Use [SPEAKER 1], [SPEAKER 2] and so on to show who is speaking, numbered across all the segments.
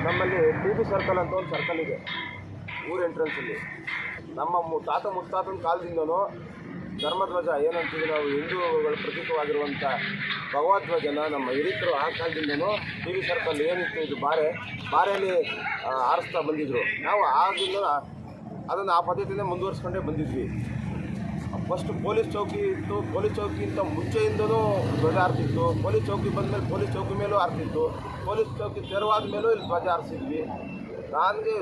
[SPEAKER 1] ನಮ್ಮಲ್ಲಿ T circle ಅಂತ ಒಂದು ಸರ್ಕಲ್ ಇದೆ ಊರ ಎಂಟ್ರೆನ್ಸಲ್ಲಿ. ನಮ್ಮ ತಾತ ಮುತ್ತಾತನ ಕಾಲದಿಂದನೂ ಧರ್ಮಧ್ವಜ ಏನಂತೀವಿ ನಾವು ಹಿಂದೂಗಳ ಪ್ರತೀಕವಾಗಿರುವಂಥ ಭಗವಧ್ವಜನ ನಮ್ಮ ಹಿರಿಕರು ಆ ಕಾಲದಿಂದನೂ ಟಿ ಸರ್ಕಲ್ ಏನಿತ್ತು ಇದು ಬಾರೆಯಲ್ಲಿ ಆರಿಸ್ತಾ ಬಂದಿದ್ದರು. ನಾವು ಆಗಿಂದ ಅದನ್ನು ಆ ಪದ್ಧತಿಯಿಂದ ಮುಂದುವರಿಸ್ಕೊಂಡೇ ಬಂದಿದ್ವಿ. ಫಸ್ಟ್ ಪೊಲೀಸ್ ಚೌಕಿ ಇತ್ತು. ಪೊಲೀಸ್ ಚೌಕಿಗಿಂತ ಮುಂಚೆಯಿಂದನೂ ಧ್ವಜ ಆರ್ತಿತ್ತು. ಪೊಲೀಸ್ ಚೌಕಿ ಬಂದಮೇಲೆ ಪೊಲೀಸ್ ಚೌಕಿ ಮೇಲೂ ಆರ್ತಿತ್ತು. ಪೊಲೀಸ್ ಚೌಕಿ ತೆರವಾದ ಮೇಲೂ ಇಲ್ಲಿ ಧ್ವಜ ಆರಿಸಿದ್ವಿ. ನಮಗೆ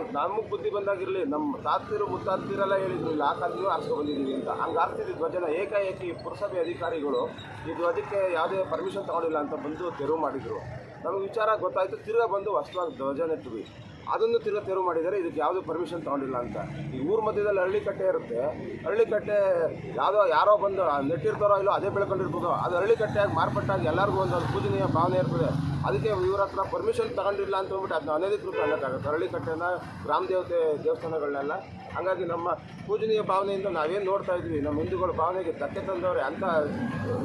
[SPEAKER 1] ಬುದ್ಧಿ ಬಂದಾಗಿರಲಿ ನಮ್ಮ ತಾತಿರು ಮುತ್ತಾತಿರೆಲ್ಲ ಹೇಳಿದ್ರು ಇಲ್ಲ ಆ ಕಾಲದಲ್ಲೂ ಆರಿಸ್ಕೊ ಬಂದಿದ್ದೀವಿ ಅಂತ. ಹಂಗೆ ಆರಿಸಿದ್ವಿ ಧ್ವಜನ. ಏಕಾಏಕಿ ಪುರಸಭೆ ಅಧಿಕಾರಿಗಳು ಈ ಧ್ವಜಕ್ಕೆ ಯಾವುದೇ ಪರ್ಮಿಷನ್ ತೊಗೊಂಡಿಲ್ಲ ಅಂತ ಬಂದು ತೆರವು ಮಾಡಿದರು. ನಮಗೆ ವಿಚಾರ ಗೊತ್ತಾಯಿತು. ತಿರ್ಗಾ ಬಂದು ಹೊಸದಾಗಿ ಧ್ವಜ ನೆಟ್ವಿ. ಅದನ್ನು ತಿರ್ಗಾ ತೆರವು ಮಾಡಿದ್ದಾರೆ. ಇದಕ್ಕೆ ಯಾವುದೇ ಪರ್ಮಿಷನ್ ತೊಗೊಂಡಿಲ್ಲ ಅಂತ. ಈ ಊರ ಮಧ್ಯದಲ್ಲಿ ಹಳ್ಳಿಕಟ್ಟೆ ಇರುತ್ತೆ. ಹಳ್ಳಿಕಟ್ಟೆ ಯಾರೋ ಬಂದು ನೆಟ್ಟಿರ್ತಾರೋ ಇಲ್ಲೋ ಅದೇ ಬೆಳ್ಕೊಂಡಿರ್ಬೋದು. ಅದು ಹಳ್ಳಿಕಟ್ಟೆಯಾಗಿ ಮಾರ್ಪಟ್ಟಾಗಿ ಎಲ್ಲರಿಗೂ ಒಂದು ಪೂಜನೀಯ ಭಾವನೆ ಇರ್ತದೆ. ಅದಕ್ಕೆ ಇವ್ರ ಹತ್ರ ಪರ್ಮಿಷನ್ ತಗೊಂಡಿಲ್ಲ ಅಂತ ಅಂದ್ಬಿಟ್ಟು ಅದನ್ನ ಅನಧಿಕೃತ ಅನ್ನೋಕ್ಕಾಗುತ್ತೆ ಹಳ್ಳಿಕಟ್ಟೆನ, ಗ್ರಾಮ ದೇವತೆ ದೇವಸ್ಥಾನಗಳನ್ನೆಲ್ಲ. ಹಾಗಾಗಿ ನಮ್ಮ ಪೂಜನೀಯ ಭಾವನೆಯಿಂದ ನಾವೇನು ನೋಡ್ತಾ ಇದ್ವಿ, ನಮ್ಮ ಹಿಂದೂಗಳ ಭಾವನೆಗೆ ಧಕ್ಕೆ ತಂದವ್ರೆ ಅಂತ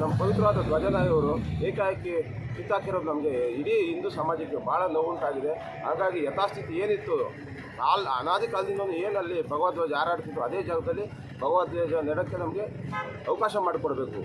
[SPEAKER 1] ನಮ್ಮ ಪವಿತ್ರವಾದ ಧ್ವಜನ ಇವರು ಏಕಾಏಕಿ ಕಿತ್ತಾಕಿರೋದು ನಮಗೆ ಇಡೀ ಹಿಂದೂ ಸಮಾಜಕ್ಕೆ ಭಾಳ ನೋವುಂಟಾಗಿದೆ. ಹಾಗಾಗಿ ಯಥಾಸ್ಥಿತಿ ಏನಿತ್ತು ಅನಾದಿ ಕಾಲದಿಂದ ಏನಲ್ಲಿ ಭಗವಧ್ವಜ ಹಾರಾಡ್ತಿತ್ತು ಅದೇ ಜಾಗದಲ್ಲಿ ಭಗವಧ್ವಜ ನೆಡಕ್ಕೆ ನಮಗೆ ಅವಕಾಶ ಮಾಡಿಕೊಡ್ಬೇಕು.